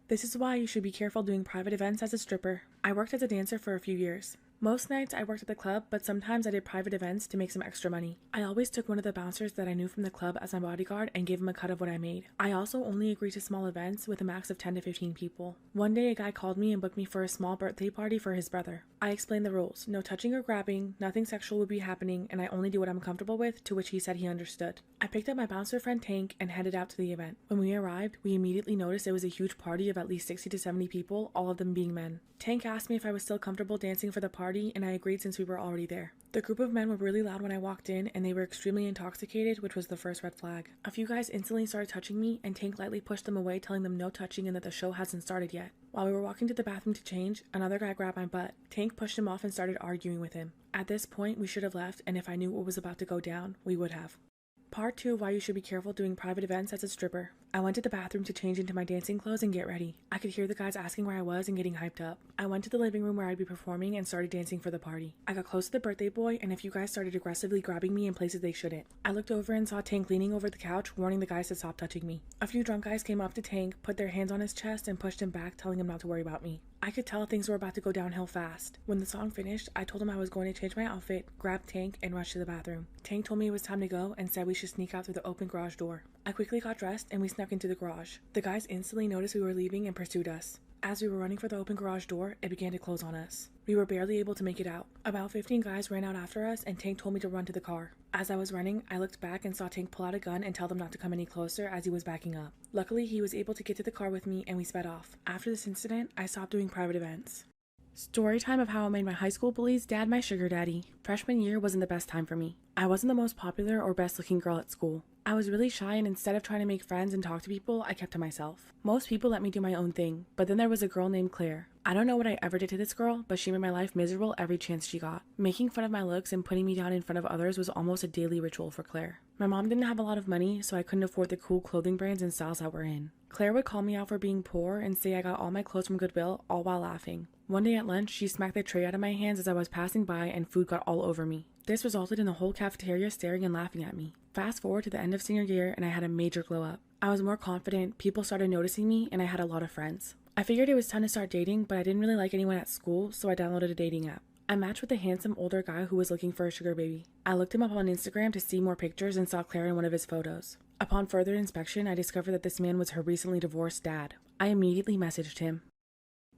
This is why you should be careful doing private events as a stripper. I worked as a dancer for a few years. Most nights I worked at the club, but sometimes I did private events to make some extra money. I always took one of the bouncers that I knew from the club as my bodyguard and gave him a cut of what I made. I also only agreed to small events with a max of 10 to 15 people. One day a guy called me and booked me for a small birthday party for his brother. I explained the rules. No touching or grabbing, nothing sexual would be happening, and I only do what I'm comfortable with, to which he said he understood. I picked up my bouncer friend Tank and headed out to the event. When we arrived, we immediately noticed it was a huge party of at least 60 to 70 people, all of them being men. Tank asked me if I was still comfortable dancing for the party, and I agreed since we were already there. The group of men were really loud when I walked in, and they were extremely intoxicated, which was the first red flag. A few guys instantly started touching me, and Tank lightly pushed them away, telling them no touching and that the show hasn't started yet. While we were walking to the bathroom to change, another guy grabbed my butt. Tank pushed him off and started arguing with him. At this point, we should have left, and if I knew what was about to go down, we would have. Part 2 of why you should be careful doing private events as a stripper. I went to the bathroom to change into my dancing clothes and get ready. I could hear the guys asking where I was and getting hyped up. I went to the living room where I'd be performing and started dancing for the party. I got close to the birthday boy and a few guys started aggressively grabbing me in places they shouldn't. I looked over and saw Tank leaning over the couch, warning the guys to stop touching me. A few drunk guys came up to Tank, put their hands on his chest and pushed him back, telling him not to worry about me. I could tell things were about to go downhill fast. When the song finished, I told him I was going to change my outfit, grab Tank, and rush to the bathroom. Tank told me it was time to go and said we should sneak out through the open garage door. I quickly got dressed and we snuck into the garage. The guys instantly noticed we were leaving and pursued us. As we were running for the open garage door, it began to close on us. We were barely able to make it out. About 15 guys ran out after us and Tank told me to run to the car. As I was running, I looked back and saw Tank pull out a gun and tell them not to come any closer as he was backing up. Luckily, he was able to get to the car with me and we sped off. After this incident, I stopped doing private events. Story time of how I made my high school bully's dad my sugar daddy. Freshman year wasn't the best time for me. I wasn't the most popular or best looking girl at school. I was really shy and instead of trying to make friends and talk to people, I kept to myself. Most people let me do my own thing, but then there was a girl named Claire. I don't know what I ever did to this girl, but she made my life miserable every chance she got. Making fun of my looks and putting me down in front of others was almost a daily ritual for Claire. My mom didn't have a lot of money, so I couldn't afford the cool clothing brands and styles that we're in. Claire would call me out for being poor and say I got all my clothes from Goodwill, all while laughing. One day at lunch, she smacked the tray out of my hands as I was passing by and food got all over me. This resulted in the whole cafeteria staring and laughing at me. Fast forward to the end of senior year and I had a major glow up. I was more confident, people started noticing me, and I had a lot of friends. I figured it was time to start dating, but I didn't really like anyone at school, so I downloaded a dating app. I matched with a handsome older guy who was looking for a sugar baby. I looked him up on Instagram to see more pictures and saw Claire in one of his photos. Upon further inspection, I discovered that this man was her recently divorced dad. I immediately messaged him.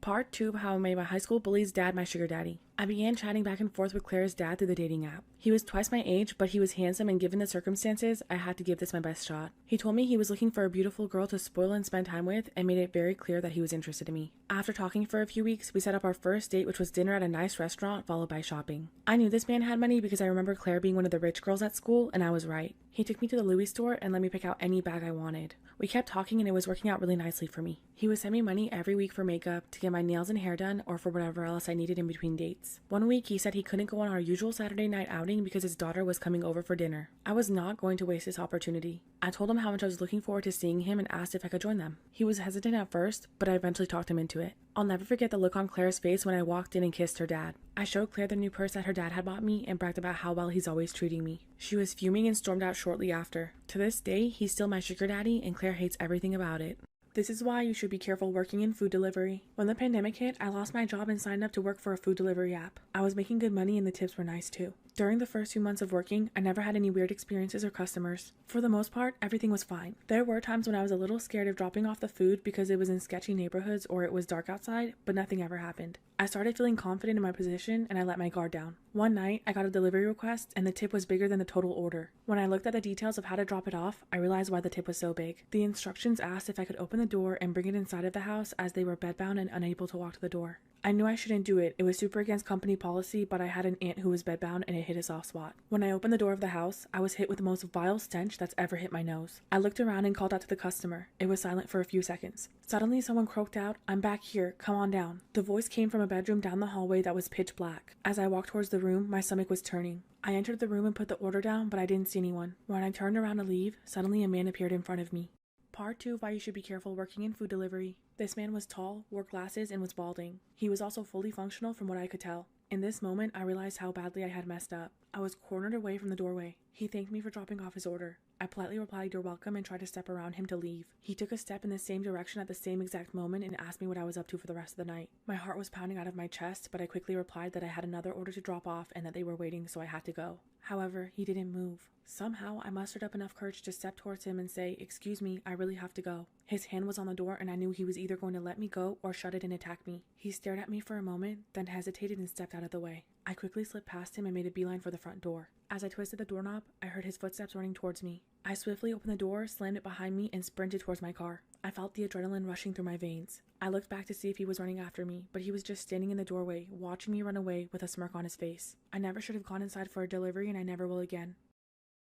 Part 2 of how I made my high school bully's dad my sugar daddy. I began chatting back and forth with Claire's dad through the dating app. He was twice my age, but he was handsome, and given the circumstances, I had to give this my best shot. He told me he was looking for a beautiful girl to spoil and spend time with, and made it very clear that he was interested in me. After talking for a few weeks, we set up our first date, which was dinner at a nice restaurant, followed by shopping. I knew this man had money because I remember Claire being one of the rich girls at school, and I was right. He took me to the Louis store and let me pick out any bag I wanted. We kept talking and it was working out really nicely for me. He would send me money every week for makeup, to get my nails and hair done, or for whatever else I needed in between dates. One week he said he couldn't go on our usual Saturday night outing because his daughter was coming over for dinner. I was not going to waste this opportunity. I told him how much I was looking forward to seeing him and asked if I could join them. He was hesitant at first, but I eventually talked him into it. I'll never forget the look on Claire's face when I walked in and kissed her dad. I showed Claire the new purse that her dad had bought me and bragged about how well he's always treating me. She was fuming and stormed out shortly after. To this day, he's still my sugar daddy and Claire hates everything about it. This is why you should be careful working in food delivery. When the pandemic hit, I lost my job and signed up to work for a food delivery app. I was making good money and the tips were nice too. During the first few months of working, I never had any weird experiences or customers. For the most part, everything was fine. There were times when I was a little scared of dropping off the food because it was in sketchy neighborhoods or it was dark outside, but nothing ever happened. I started feeling confident in my position and I let my guard down. One night, I got a delivery request and the tip was bigger than the total order. When I looked at the details of how to drop it off, I realized why the tip was so big. The instructions asked if I could open the door and bring it inside of the house as they were bedbound and unable to walk to the door. I knew I shouldn't do it. It was super against company policy, but I had an aunt who was bedbound and it hit a soft spot. When I opened the door of the house, I was hit with the most vile stench that's ever hit my nose. I looked around and called out to the customer. It was silent for a few seconds. Suddenly, someone croaked out, "I'm back here, come on down." The voice came from a bedroom down the hallway that was pitch black. As I walked towards the room, my stomach was turning. I entered the room and put the order down, but I didn't see anyone. When I turned around to leave, suddenly a man appeared in front of me. Part 2 of why you should be careful working in food delivery. This man was tall, wore glasses, and was balding. He was also fully functional from what I could tell. In this moment, I realized how badly I had messed up. I was cornered away from the doorway. He thanked me for dropping off his order. I politely replied, "You're welcome," and tried to step around him to leave. He took a step in the same direction at the same exact moment and asked me what I was up to for the rest of the night. My heart was pounding out of my chest, but I quickly replied that I had another order to drop off and that they were waiting, so I had to go. However, he didn't move. Somehow, I mustered up enough courage to step towards him and say, "Excuse me, I really have to go." His hand was on the door and I knew he was either going to let me go or shut it and attack me. He stared at me for a moment, then hesitated and stepped out of the way. I quickly slipped past him and made a beeline for the front door. As I twisted the doorknob, I heard his footsteps running towards me. I swiftly opened the door, slammed it behind me, and sprinted towards my car. I felt the adrenaline rushing through my veins. I looked back to see if he was running after me, but he was just standing in the doorway, watching me run away with a smirk on his face. I never should have gone inside for a delivery and I never will again.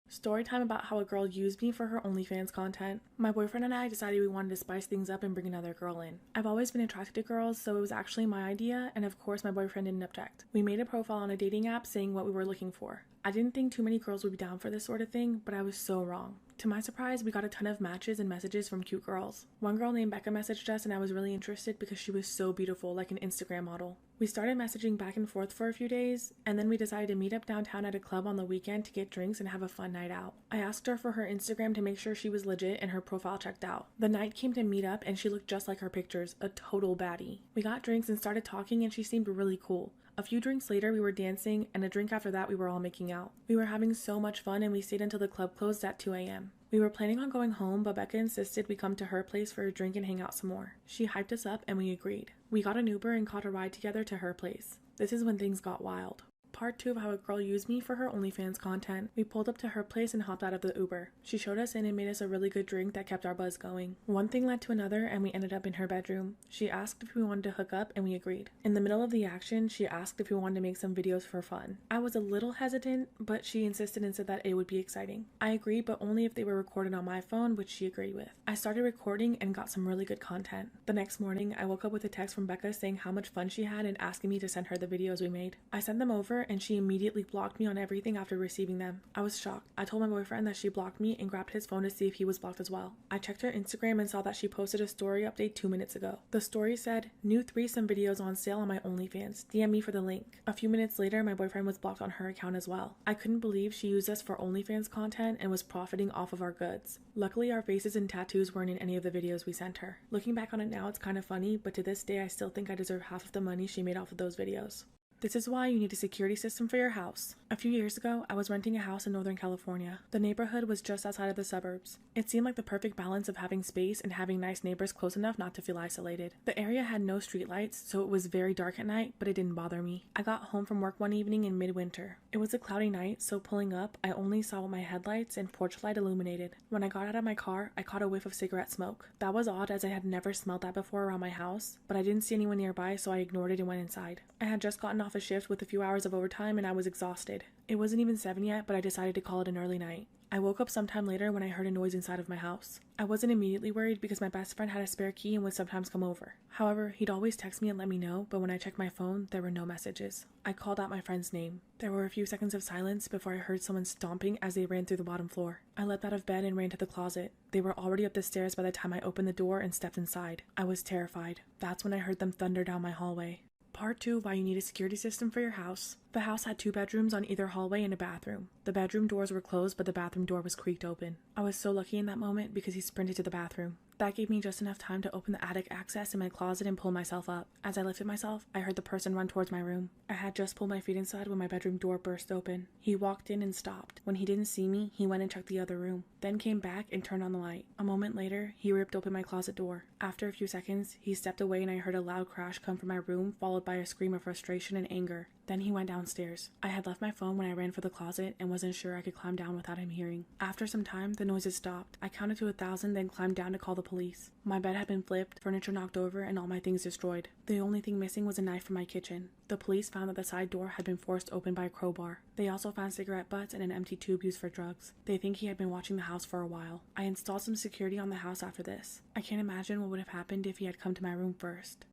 Story time about how a girl used me for her OnlyFans content. My boyfriend and I decided we wanted to spice things up and bring another girl in. I've always been attracted to girls, so it was actually my idea, and of course my boyfriend didn't object. We made a profile on a dating app saying what we were looking for. I didn't think too many girls would be down for this sort of thing, but I was so wrong. To my surprise, we got a ton of matches and messages from cute girls. One girl named Becca messaged us and I was really interested because she was so beautiful, like an Instagram model. We started messaging back and forth for a few days, and then we decided to meet up downtown at a club on the weekend to get drinks and have a fun night out. I asked her for her Instagram to make sure she was legit and her profile checked out. The night came to meet up and she looked just like her pictures, a total baddie. We got drinks and started talking and she seemed really cool. A few drinks later, we were dancing, and a drink after that, we were all making out. We were having so much fun, and we stayed until the club closed at 2 a.m. We were planning on going home, but Becca insisted we come to her place for a drink and hang out some more. She hyped us up, and we agreed. We got an Uber and caught a ride together to her place. This is when things got wild. Part 2 of how a girl used me for her OnlyFans content. We pulled up to her place and hopped out of the Uber. She showed us in and made us a really good drink that kept our buzz going. One thing led to another and we ended up in her bedroom. She asked if we wanted to hook up and we agreed. In the middle of the action, she asked if we wanted to make some videos for fun. I was a little hesitant, but she insisted and said that it would be exciting. I agreed, but only if they were recorded on my phone, which she agreed with. I started recording and got some really good content. The next morning, I woke up with a text from Becca saying how much fun she had and asking me to send her the videos we made. I sent them over and she immediately blocked me on everything after receiving them. I was shocked. I told my boyfriend that she blocked me and grabbed his phone to see if he was blocked as well. I checked her Instagram and saw that she posted a story update 2 minutes ago. The story said, "New threesome videos on sale on my OnlyFans. DM me for the link." A few minutes later, my boyfriend was blocked on her account as well. I couldn't believe she used us for OnlyFans content and was profiting off of our goods. Luckily, our faces and tattoos weren't in any of the videos we sent her. Looking back on it now, it's kind of funny, but to this day, I still think I deserve half of the money she made off of those videos. This is why you need a security system for your house. A few years ago, I was renting a house in Northern California. The neighborhood was just outside of the suburbs. It seemed like the perfect balance of having space and having nice neighbors close enough not to feel isolated. The area had no streetlights, so it was very dark at night, but it didn't bother me. I got home from work one evening in midwinter. It was a cloudy night, so pulling up, I only saw what my headlights and porch light illuminated. When I got out of my car, I caught a whiff of cigarette smoke. That was odd as I had never smelled that before around my house, but I didn't see anyone nearby, so I ignored it and went inside. I had just gotten off a shift with a few hours of overtime and I was exhausted. It wasn't even 7 yet, but I decided to call it an early night. I woke up sometime later when I heard a noise inside of my house. I wasn't immediately worried because my best friend had a spare key and would sometimes come over. However, he'd always text me and let me know, but when I checked my phone, there were no messages. I called out my friend's name. There were a few seconds of silence before I heard someone stomping as they ran through the bottom floor. I leapt out of bed and ran to the closet. They were already up the stairs by the time I opened the door and stepped inside. I was terrified. That's when I heard them thunder down my hallway. Part 2, why you need a security system for your house. The house had 2 bedrooms on either hallway and a bathroom. The bedroom doors were closed, but the bathroom door was creaked open. I was so lucky in that moment because he sprinted to the bathroom. That gave me just enough time to open the attic access in my closet and pull myself up. As I lifted myself, I heard the person run towards my room. I had just pulled my feet inside when my bedroom door burst open. He walked in and stopped. When he didn't see me, he went and checked the other room, then came back and turned on the light. A moment later, he ripped open my closet door. After a few seconds, he stepped away and I heard a loud crash come from my room, followed by a scream of frustration and anger. Then he went downstairs. I had left my phone when I ran for the closet and wasn't sure I could climb down without him hearing. After some time, the noises stopped. I counted to 1,000, then climbed down to call the police. My bed had been flipped, furniture knocked over, and all my things destroyed. The only thing missing was a knife from my kitchen. The police found that the side door had been forced open by a crowbar. They also found cigarette butts and an empty tube used for drugs. They think he had been watching the house for a while. I installed some security on the house after this. I can't imagine what would have happened if he had come to my room first.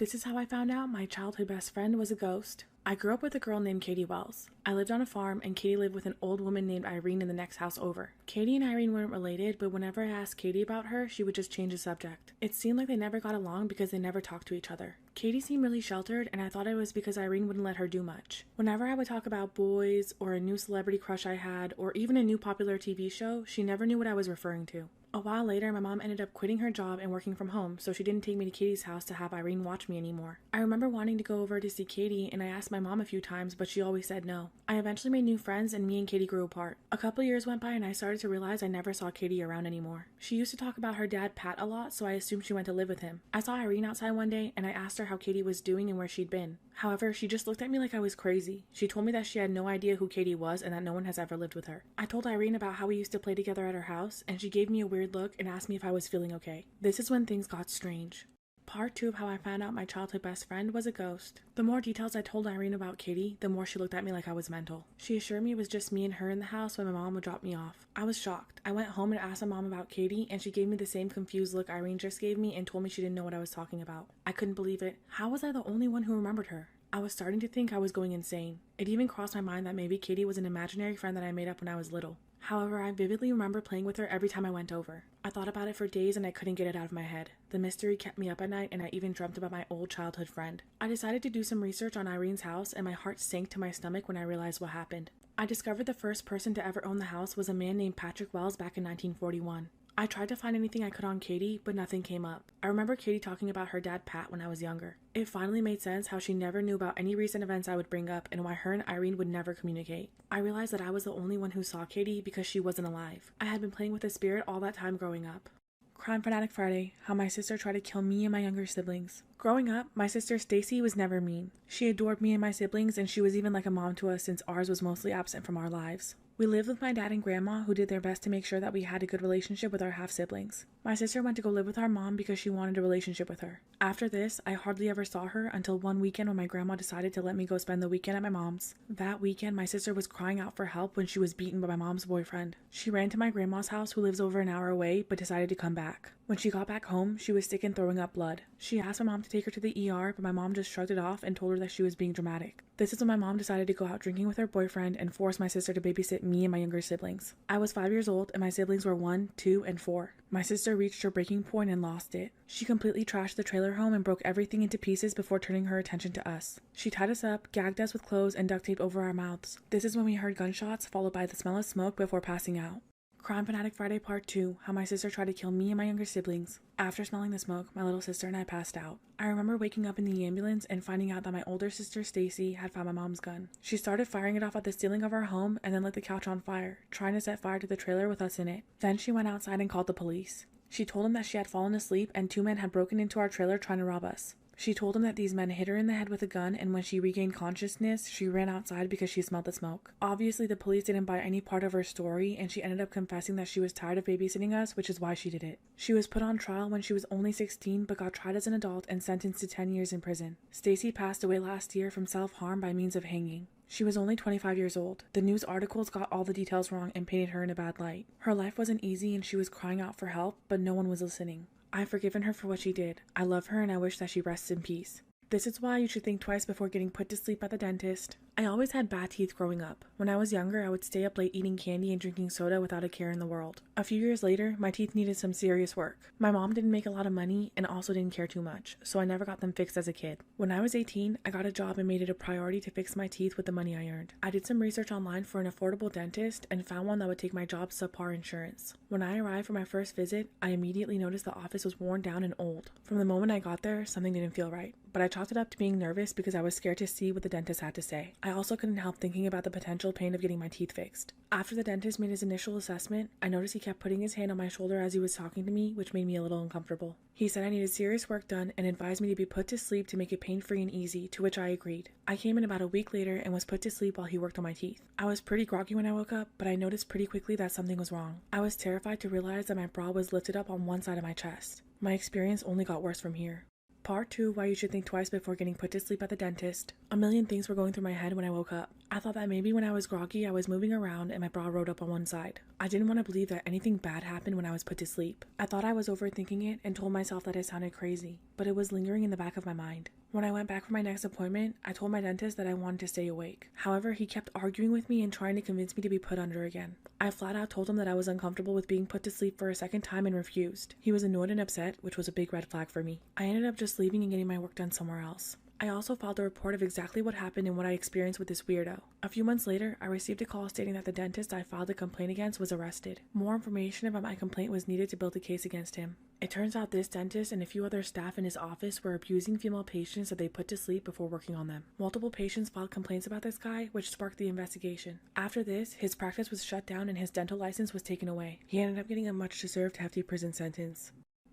This is how I found out my childhood best friend was a ghost. I grew up with a girl named Katie Wells. I lived on a farm, and Katie lived with an old woman named Irene in the next house over. Katie and Irene weren't related, but whenever I asked Katie about her, she would just change the subject. It seemed like they never got along because they never talked to each other. Katie seemed really sheltered, and I thought it was because Irene wouldn't let her do much. Whenever I would talk about boys, or a new celebrity crush I had, or even a new popular TV show, she never knew what I was referring to. A while later, my mom ended up quitting her job and working from home, so she didn't take me to Katie's house to have Irene watch me anymore. I remember wanting to go over to see Katie, and I asked my mom a few times, but she always said no. I eventually made new friends, and me and Katie grew apart. A couple years went by, and I started to realize I never saw Katie around anymore. She used to talk about her dad, Pat, a lot, so I assumed she went to live with him. I saw Irene outside one day, and I asked her how Katie was doing and where she'd been. However, she just looked at me like I was crazy. She told me that she had no idea who Katie was and that no one has ever lived with her. I told Irene about how we used to play together at her house, and she gave me a weird look and asked me if I was feeling okay. This is when things got strange. Part 2 of how I found out my childhood best friend was a ghost. The more details I told Irene about Katie, the more she looked at me like I was mental. She assured me it was just me and her in the house when my mom would drop me off. I was shocked. I went home and asked my mom about Katie, and she gave me the same confused look Irene just gave me and told me she didn't know what I was talking about. I couldn't believe it. How was I the only one who remembered her? I was starting to think I was going insane. It even crossed my mind that maybe Katie was an imaginary friend that I made up when I was little. However, I vividly remember playing with her every time I went over. I thought about it for days and I couldn't get it out of my head. The mystery kept me up at night, and I even dreamt about my old childhood friend. I decided to do some research on Irene's house, and my heart sank to my stomach when I realized what happened. I discovered the first person to ever own the house was a man named Patrick Wells back in 1941. I tried to find anything I could on Katie, but nothing came up. I remember Katie talking about her dad Pat when I was younger. It finally made sense how she never knew about any recent events I would bring up and why her and Irene would never communicate. I realized that I was the only one who saw Katie because she wasn't alive. I had been playing with the spirit all that time growing up. Crime Fanatic Friday, how my sister tried to kill me and my younger siblings. Growing up, my sister Stacy was never mean. She adored me and my siblings, and she was even like a mom to us since ours was mostly absent from our lives. We lived with my dad and grandma, who did their best to make sure that we had a good relationship with our half-siblings. My sister went to go live with our mom because she wanted a relationship with her. After this, I hardly ever saw her until one weekend when my grandma decided to let me go spend the weekend at my mom's. That weekend, my sister was crying out for help when she was beaten by my mom's boyfriend. She ran to my grandma's house, who lives over an hour away, but decided to come back. When she got back home, she was sick and throwing up blood. She asked my mom to take her to the ER, but my mom just shrugged it off and told her that she was being dramatic. This is when my mom decided to go out drinking with her boyfriend and force my sister to babysit me and my younger siblings. I was 5 years old, and my siblings were 1, 2, and 4. My sister reached her breaking point and lost it. She completely trashed the trailer home and broke everything into pieces before turning her attention to us. She tied us up, gagged us with clothes, and duct taped over our mouths. This is when we heard gunshots, followed by the smell of smoke before passing out. Crime Fanatic Friday Part 2, how my sister tried to kill me and my younger siblings. After smelling the smoke, my little sister and I passed out. I remember waking up in the ambulance and finding out that my older sister Stacy had found my mom's gun. She started firing it off at the ceiling of our home and then lit the couch on fire, trying to set fire to the trailer with us in it. Then she went outside and called the police. She told them that she had fallen asleep and 2 men had broken into our trailer trying to rob us. She told them that these men hit her in the head with a gun, and when she regained consciousness, she ran outside because she smelled the smoke. Obviously, the police didn't buy any part of her story, and she ended up confessing that she was tired of babysitting us, which is why she did it. She was put on trial when she was only 16, but got tried as an adult and sentenced to 10 years in prison. Stacy passed away last year from self-harm by means of hanging. She was only 25 years old. The news articles got all the details wrong and painted her in a bad light. Her life wasn't easy, and she was crying out for help, but no one was listening. I've forgiven her for what she did. I love her, and I wish that she rests in peace. This is why you should think twice before getting put to sleep at the dentist. I always had bad teeth growing up. When I was younger, I would stay up late eating candy and drinking soda without a care in the world. A few years later, my teeth needed some serious work. My mom didn't make a lot of money and also didn't care too much, so I never got them fixed as a kid. When I was 18, I got a job and made it a priority to fix my teeth with the money I earned. I did some research online for an affordable dentist and found one that would take my job subpar insurance. When I arrived for my first visit, I immediately noticed the office was worn down and old. From the moment I got there, something didn't feel right. But I chalked it up to being nervous because I was scared to see what the dentist had to say. I also couldn't help thinking about the potential pain of getting my teeth fixed. After the dentist made his initial assessment, I noticed he kept putting his hand on my shoulder as he was talking to me, which made me a little uncomfortable. He said I needed serious work done and advised me to be put to sleep to make it pain-free and easy, to which I agreed. I came in about a week later and was put to sleep while he worked on my teeth. I was pretty groggy when I woke up, but I noticed pretty quickly that something was wrong. I was terrified to realize that my bra was lifted up on one side of my chest. My experience only got worse from here. Part 2, why you should think twice before getting put to sleep at the dentist. A million things were going through my head when I woke up. I thought that maybe when I was groggy, I was moving around and my bra rode up on one side. I didn't want to believe that anything bad happened when I was put to sleep. I thought I was overthinking it and told myself that it sounded crazy, but it was lingering in the back of my mind. When I went back for my next appointment, I told my dentist that I wanted to stay awake. However, he kept arguing with me and trying to convince me to be put under again. I flat out told him that I was uncomfortable with being put to sleep for a second time and refused. He was annoyed and upset, which was a big red flag for me. I ended up just leaving and getting my work done somewhere else. I also filed a report of exactly what happened and what I experienced with this weirdo. A few months later, I received a call stating that the dentist I filed a complaint against was arrested. More information about my complaint was needed to build a case against him. It turns out this dentist and a few other staff in his office were abusing female patients that they put to sleep before working on them. Multiple patients filed complaints about this guy, which sparked the investigation. After this, his practice was shut down and his dental license was taken away. He ended up getting a much-deserved hefty prison sentence.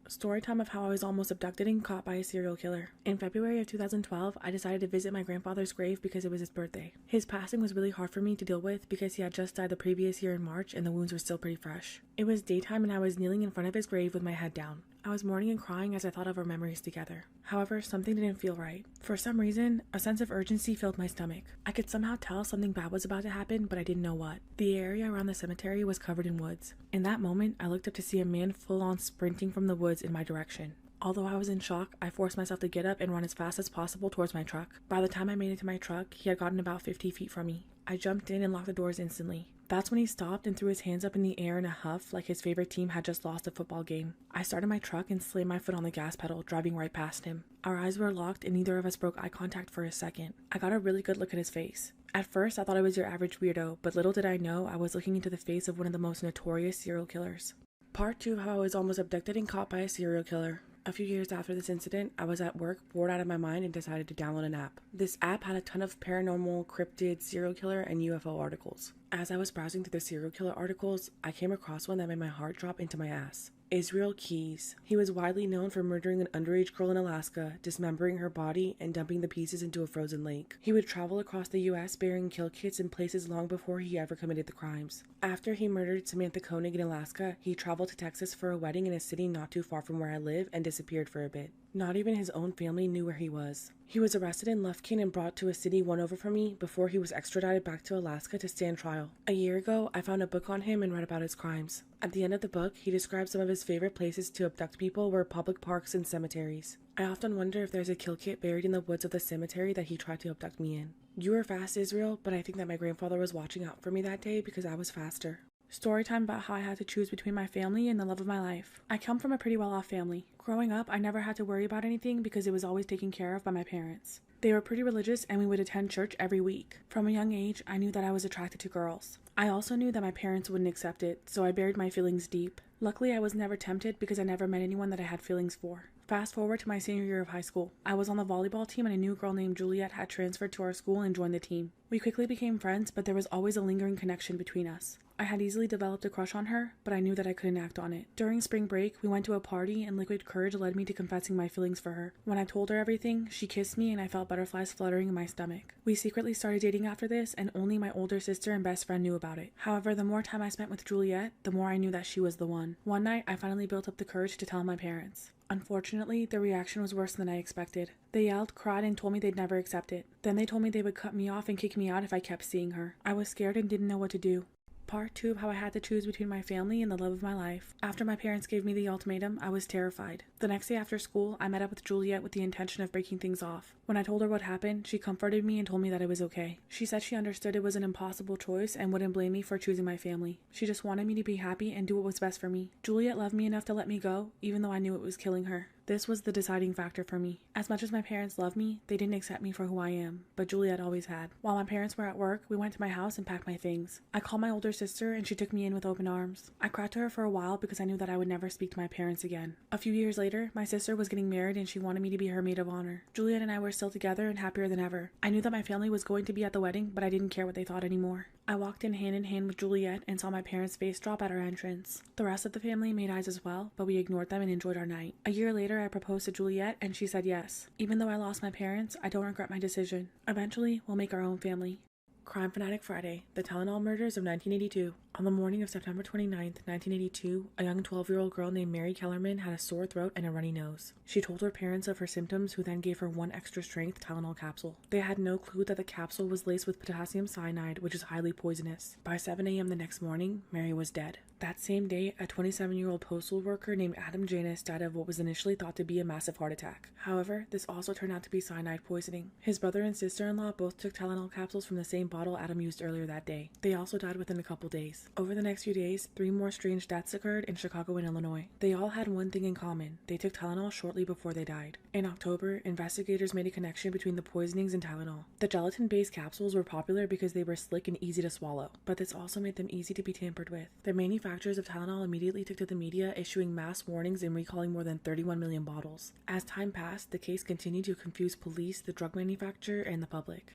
Storytime of how I was almost abducted and caught by a serial killer. In February of 2012, I decided to visit my grandfather's grave because it was his birthday. His passing was really hard for me to deal with because he had just died the previous year in March and the wounds were still pretty fresh. It was daytime and I was kneeling in front of his grave with my head down. I was mourning and crying as I thought of our memories together. However, something didn't feel right. For some reason, a sense of urgency filled my stomach. I could somehow tell something bad was about to happen, but I didn't know what. The area around the cemetery was covered in woods. In that moment, I looked up to see a man full-on sprinting from the woods in my direction. Although I was in shock, I forced myself to get up and run as fast as possible towards my truck. By the time I made it to my truck, he had gotten about 50 feet from me. I jumped in and locked the doors instantly. That's when he stopped and threw his hands up in the air in a huff like his favorite team had just lost a football game. I started my truck and slammed my foot on the gas pedal, driving right past him. Our eyes were locked and neither of us broke eye contact for a second. I got a really good look at his face. At first, I thought I was your average weirdo, but little did I know I was looking into the face of one of the most notorious serial killers. Part 2 of how I was almost abducted and caught by a serial killer. A few years after this incident, I was at work, bored out of my mind, and decided to download an app. This app had a ton of paranormal, cryptid, serial killer, and UFO articles. As I was browsing through the serial killer articles, I came across one that made my heart drop into my ass. Israel Keyes. He was widely known for murdering an underage girl in Alaska, dismembering her body, and dumping the pieces into a frozen lake. He would travel across the U.S. burying kill kits in places long before he ever committed the crimes. After he murdered Samantha Koenig in Alaska, he traveled to Texas for a wedding in a city not too far from where I live and disappeared for a bit. Not even his own family knew where he was. He was arrested in Lufkin and brought to a city one over from me before he was extradited back to Alaska to stand trial. A year ago, I found a book on him and read about his crimes. At the end of the book, he described some of his favorite places to abduct people were public parks and cemeteries. I often wonder if there's a kill kit buried in the woods of the cemetery that he tried to abduct me in. You were fast, Israel, but I think that my grandfather was watching out for me that day because I was faster. Storytime about how I had to choose between my family and the love of my life. I come from a pretty well-off family. Growing up, I never had to worry about anything because it was always taken care of by my parents. They were pretty religious and we would attend church every week. From a young age, I knew that I was attracted to girls. I also knew that my parents wouldn't accept it, so I buried my feelings deep. Luckily, I was never tempted because I never met anyone that I had feelings for. Fast forward to my senior year of high school. I was on the volleyball team and a new girl named Juliet had transferred to our school and joined the team. We quickly became friends, but there was always a lingering connection between us. I had easily developed a crush on her, but I knew that I couldn't act on it. During spring break, we went to a party and liquid courage led me to confessing my feelings for her. When I told her everything, she kissed me and I felt butterflies fluttering in my stomach. We secretly started dating after this and only my older sister and best friend knew about it. However, the more time I spent with Juliet, the more I knew that she was the one. One night, I finally built up the courage to tell my parents. Unfortunately, the reaction was worse than I expected. They yelled, cried, and told me they'd never accept it. Then they told me they would cut me off and kick me out if I kept seeing her. I was scared and didn't know what to do. Part 2 of how I had to choose between my family and the love of my life. After my parents gave me the ultimatum, I was terrified. The next day after school, I met up with Juliet with the intention of breaking things off. When I told her what happened, she comforted me and told me that it was okay. She said she understood it was an impossible choice and wouldn't blame me for choosing my family. She just wanted me to be happy and do what was best for me. Juliet loved me enough to let me go, even though I knew it was killing her. This was the deciding factor for me. As much as my parents loved me, they didn't accept me for who I am, but Juliet always had. While my parents were at work, we went to my house and packed my things. I called my older sister and she took me in with open arms. I cried to her for a while because I knew that I would never speak to my parents again. A few years later, my sister was getting married and she wanted me to be her maid of honor. Juliet and I were still together and happier than ever. I knew that my family was going to be at the wedding, but I didn't care what they thought anymore. I walked in hand with Juliet and saw my parents' face drop at our entrance. The rest of the family made eyes as well, but we ignored them and enjoyed our night. A year later, I proposed to Juliet and she said yes. Even though I lost my parents, I don't regret my decision. Eventually, we'll make our own family. Crime Fanatic Friday, the Tylenol murders of 1982. On the morning of September 29th, 1982, a young 12-year-old girl named Mary Kellerman had a sore throat and a runny nose. She told her parents of her symptoms, who then gave her one extra-strength Tylenol capsule. They had no clue that the capsule was laced with potassium cyanide, which is highly poisonous. By 7 a.m. the next morning, Mary was dead. That same day, a 27-year-old postal worker named Adam Janus died of what was initially thought to be a massive heart attack. However, this also turned out to be cyanide poisoning. His brother and sister-in-law both took Tylenol capsules from the same bottle Adam used earlier that day. They also died within a couple days. Over the next few days, 3 more strange deaths occurred in Chicago and Illinois. They all had one thing in common: they took Tylenol shortly before they died. In October, investigators made a connection between the poisonings and Tylenol. The gelatin-based capsules were popular because they were slick and easy to swallow, but this also made them easy to be tampered with. The manufacturers of Tylenol immediately took to the media, issuing mass warnings and recalling more than 31 million bottles. As time passed, the case continued to confuse police, the drug manufacturer, and the public.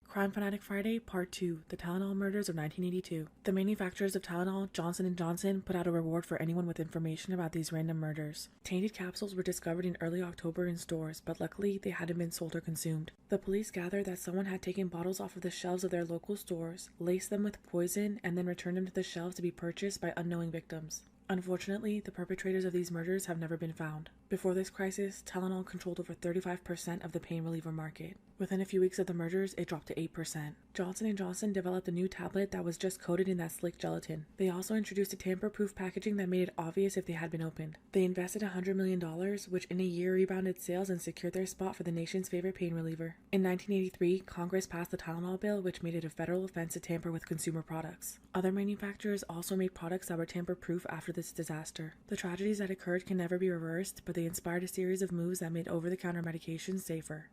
Crime Fanatic Friday, Part 2, the Tylenol murders of 1982. The manufacturers of Tylenol, Johnson & Johnson, put out a reward for anyone with information about these random murders. Tainted capsules were discovered in early October in stores, but luckily they hadn't been sold or consumed. The police gathered that someone had taken bottles off of the shelves of their local stores, laced them with poison, and then returned them to the shelves to be purchased by unknowing victims. Unfortunately, the perpetrators of these murders have never been found. Before this crisis, Tylenol controlled over 35% of the pain reliever market. Within a few weeks of the murders, it dropped to 8%. Johnson & Johnson developed a new tablet that was just coated in that slick gelatin. They also introduced a tamper-proof packaging that made it obvious if they had been opened. They invested $100 million, which in a year rebounded sales and secured their spot for the nation's favorite pain reliever. In 1983, Congress passed the Tylenol bill, which made it a federal offense to tamper with consumer products. Other manufacturers also made products that were tamper-proof after this disaster. The tragedies that occurred can never be reversed, but they inspired a series of moves that made over-the-counter medications safer.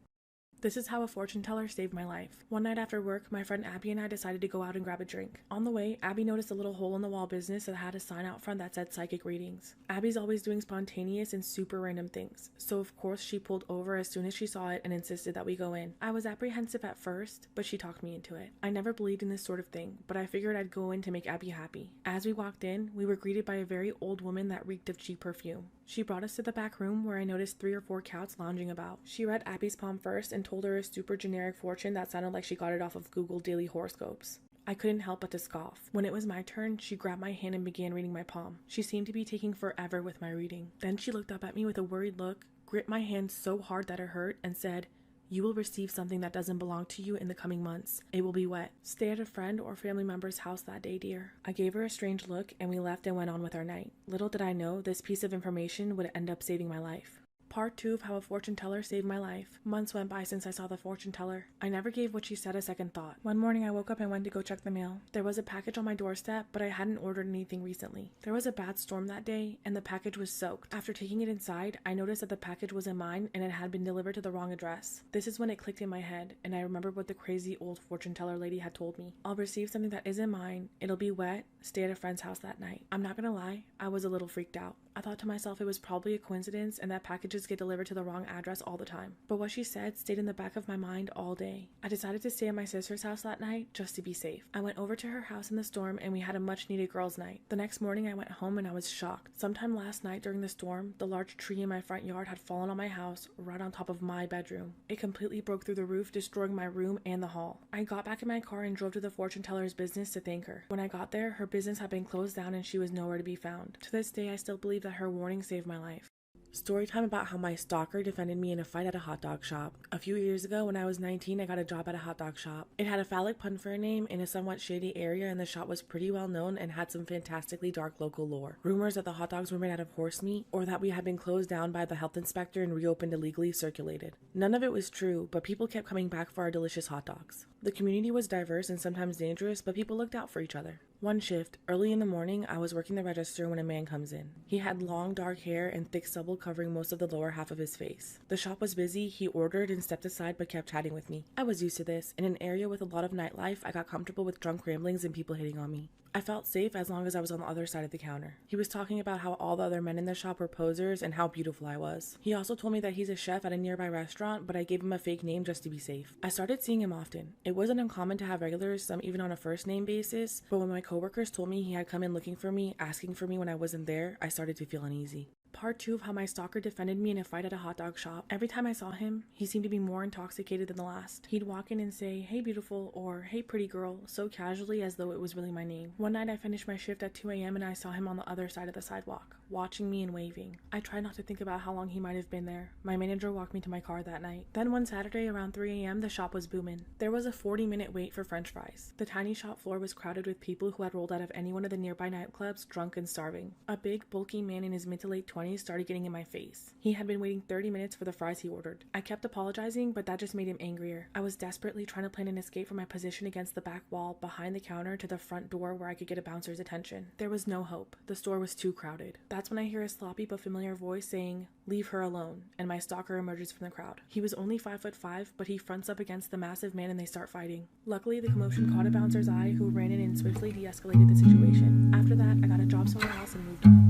This is how a fortune teller saved my life. One night after work, my friend Abby and I decided to go out and grab a drink. On the way, Abby noticed a little hole-in-the-wall business that had a sign out front that said psychic readings. Abby's always doing spontaneous and super random things, so of course she pulled over as soon as she saw it and insisted that we go in. I was apprehensive at first, but she talked me into it. I never believed in this sort of thing, but I figured I'd go in to make Abby happy. As we walked in, we were greeted by a very old woman that reeked of cheap perfume. She brought us to the back room where I noticed 3 or 4 cats lounging about. She read Abby's palm first and told her a super generic fortune that sounded like she got it off of Google daily horoscopes. I couldn't help but to scoff. When it was my turn, she grabbed my hand and began reading my palm. She seemed to be taking forever with my reading. Then she looked up at me with a worried look, gripped my hand so hard that it hurt, and said, "You will receive something that doesn't belong to you in the coming months. It will be wet. Stay at a friend or family member's house that day, dear." I gave her a strange look and we left and went on with our night. Little did I know this piece of information would end up saving my life. Part 2 of how a fortune teller saved my life. Months went by since I saw the fortune teller. I never gave what she said a second thought. One morning I woke up and went to go check the mail. There was a package on my doorstep, but I hadn't ordered anything recently. There was a bad storm that day, and the package was soaked. After taking it inside, I noticed that the package wasn't mine and it had been delivered to the wrong address. This is when it clicked in my head, and I remembered what the crazy old fortune teller lady had told me. I'll receive something that isn't mine, it'll be wet, stay at a friend's house that night. I'm not gonna lie, I was a little freaked out. I thought to myself it was probably a coincidence and that packages get delivered to the wrong address all the time. But what she said stayed in the back of my mind all day. I decided to stay at my sister's house that night just to be safe. I went over to her house in the storm and we had a much needed girls' night. The next morning I went home and I was shocked. Sometime last night during the storm, the large tree in my front yard had fallen on my house right on top of my bedroom. It completely broke through the roof, destroying my room and the hall. I got back in my car and drove to the fortune teller's business to thank her. When I got there, her business had been closed down and she was nowhere to be found. To this day, I still believe that her warning saved my life. Storytime about how my stalker defended me in a fight at a hot dog shop. A few years ago, when I was 19, I got a job at a hot dog shop. It had a phallic pun for a name in a somewhat shady area, and the shop was pretty well known and had some fantastically dark local lore. Rumors that the hot dogs were made out of horse meat, or that we had been closed down by the health inspector and reopened illegally, circulated. None of it was true, but people kept coming back for our delicious hot dogs. The community was diverse and sometimes dangerous, but people looked out for each other. One shift, early in the morning, I was working the register when a man comes in. He had long dark hair and thick stubble covering most of the lower half of his face. The shop was busy, he ordered and stepped aside but kept chatting with me. I was used to this. In an area with a lot of nightlife, I got comfortable with drunk ramblings and people hitting on me. I felt safe as long as I was on the other side of the counter. He was talking about how all the other men in the shop were posers and how beautiful I was. He also told me that he's a chef at a nearby restaurant, but I gave him a fake name just to be safe. I started seeing him often. It wasn't uncommon to have regulars, some even on a first name basis, but when my coworkers told me he had come in looking for me, asking for me when I wasn't there, I started to feel uneasy. Part 2 of how my stalker defended me in a fight at a hot dog shop. Every time I saw him, he seemed to be more intoxicated than the last. He'd walk in and say, "Hey beautiful," or "Hey pretty girl," so casually as though it was really my name. One night I finished my shift at 2 a.m. and I saw him on the other side of the sidewalk, watching me and waving. I tried not to think about how long he might have been there. My manager walked me to my car that night. Then one Saturday around 3 a.m. the shop was booming. There was a 40-minute wait for french fries. The tiny shop floor was crowded with people who had rolled out of any one of the nearby nightclubs, drunk and starving. A big, bulky man in his mid to late 20s started getting in my face. He had been waiting 30 minutes for the fries he ordered. I kept apologizing, but that just made him angrier. I was desperately trying to plan an escape from my position against the back wall behind the counter to the front door where I could get a bouncer's attention. There was no hope. The store was too crowded. That's when I hear a sloppy but familiar voice saying, "Leave her alone," and my stalker emerges from the crowd. He was only 5'5", but he fronts up against the massive man and they start fighting. Luckily, the commotion caught a bouncer's eye who ran in and swiftly de-escalated the situation. After that, I got a job somewhere else and moved on.